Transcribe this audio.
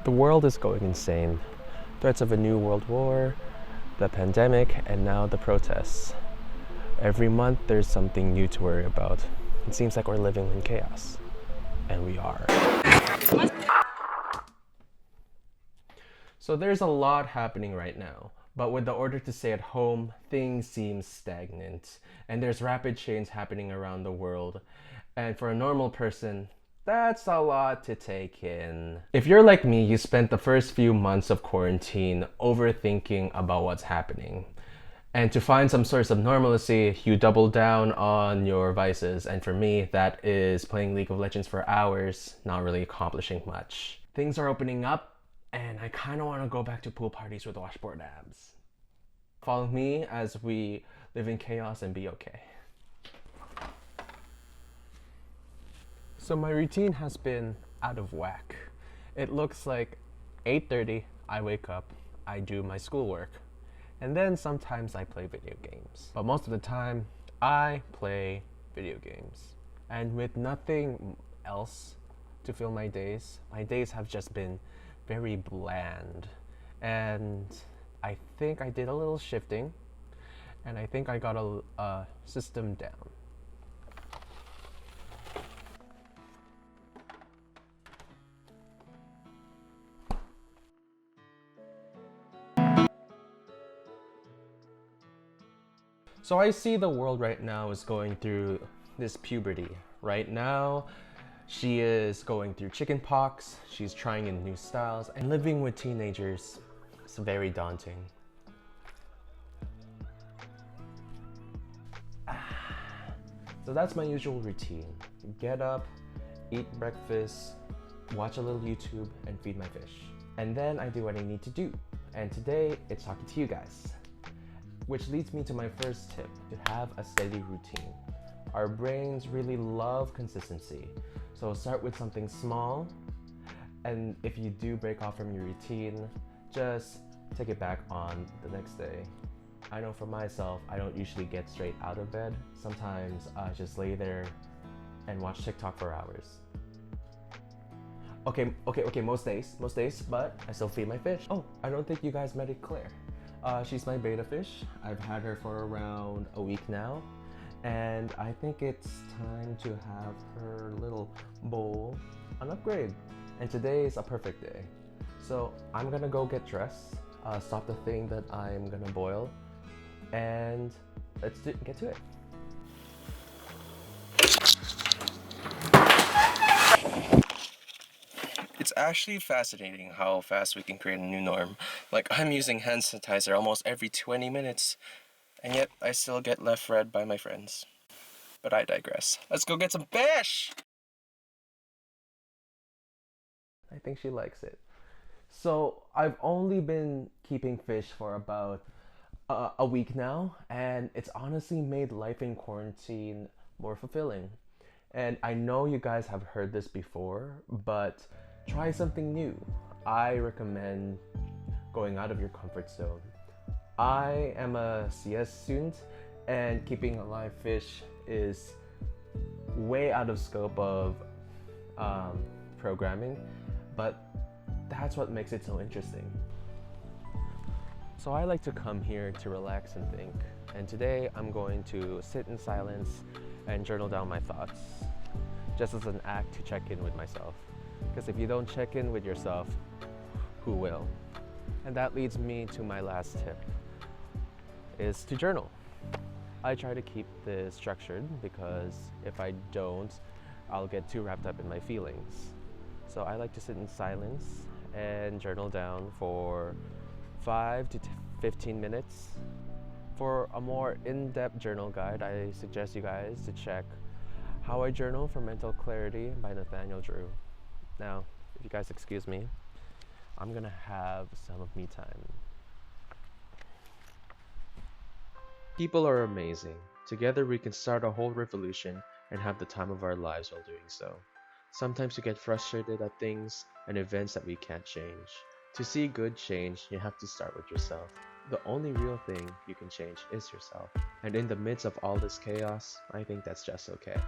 The world is going insane. Threats of a new world war, the pandemic, and now the protests. Every month there's something new to worry about. It seems like we're living in chaos. And we are. So there's a lot happening right now. But with the order to stay at home, things seem stagnant. And there's rapid change happening around the world. And for a normal person, that's a lot to take in. If you're like me, you spent the first few months of quarantine overthinking about what's happening. And to find some source of normalcy, you double down on your vices. And for me, that is playing League of Legends for hours, not really accomplishing much. Things are opening up, and I kind of want to go back to pool parties with washboard abs. Follow me as we live in chaos and be okay. So my routine has been out of whack. It looks like 8:30, I wake up, I do my schoolwork, and then sometimes I play video games. But most of the time, I play video games. And with nothing else to fill my days have just been very bland. And I think I did a little shifting, and I think I got a system down. So I see the world right now is going through this puberty. Right now, she is going through chicken pox, she's trying in new styles, and living with teenagers is very daunting. So that's my usual routine. Get up, eat breakfast, watch a little YouTube, and feed my fish. And then I do what I need to do. And today, it's talking to you guys. Which leads me to my first tip, to have a steady routine. Our brains really love consistency. So start with something small, and if you do break off from your routine, just take it back on the next day. I know for myself, I don't usually get straight out of bed. Sometimes I just lay there and watch TikTok for hours. Okay, most days, but I still feed my fish. Oh, I don't think you guys met Claire. She's my beta fish. I've had her for around a week now, and I think it's time to have her little bowl an upgrade. And today is a perfect day. So I'm gonna go get dressed, stop the thing that I'm gonna boil, and let's get to it. It's actually fascinating how fast we can create a new norm. Like, I'm using hand sanitizer almost every 20 minutes, and yet I still get left red by my friends. But I digress. Let's go get some fish! I think she likes it. So, I've only been keeping fish for about a week now, and it's honestly made life in quarantine more fulfilling. And I know you guys have heard this before, but try something new. I recommend going out of your comfort zone. I am a CS student, and keeping a live fish is way out of scope of programming, but that's what makes it so interesting. So I like to come here to relax and think, and today I'm going to sit in silence and journal down my thoughts, just as an act to check in with myself. Because if you don't check in with yourself, who will? And that leads me to my last tip, is to journal. I try to keep this structured because if I don't, I'll get too wrapped up in my feelings. So I like to sit in silence and journal down for 5 to 15 minutes. For a more in-depth journal guide, I suggest you guys to check How I Journal for Mental Clarity by Nathaniel Drew. Now, if you guys excuse me, I'm gonna have some of me time. People are amazing. Together we can start a whole revolution and have the time of our lives while doing so. Sometimes we get frustrated at things and events that we can't change. To see good change, you have to start with yourself. The only real thing you can change is yourself. And in the midst of all this chaos, I think that's just okay.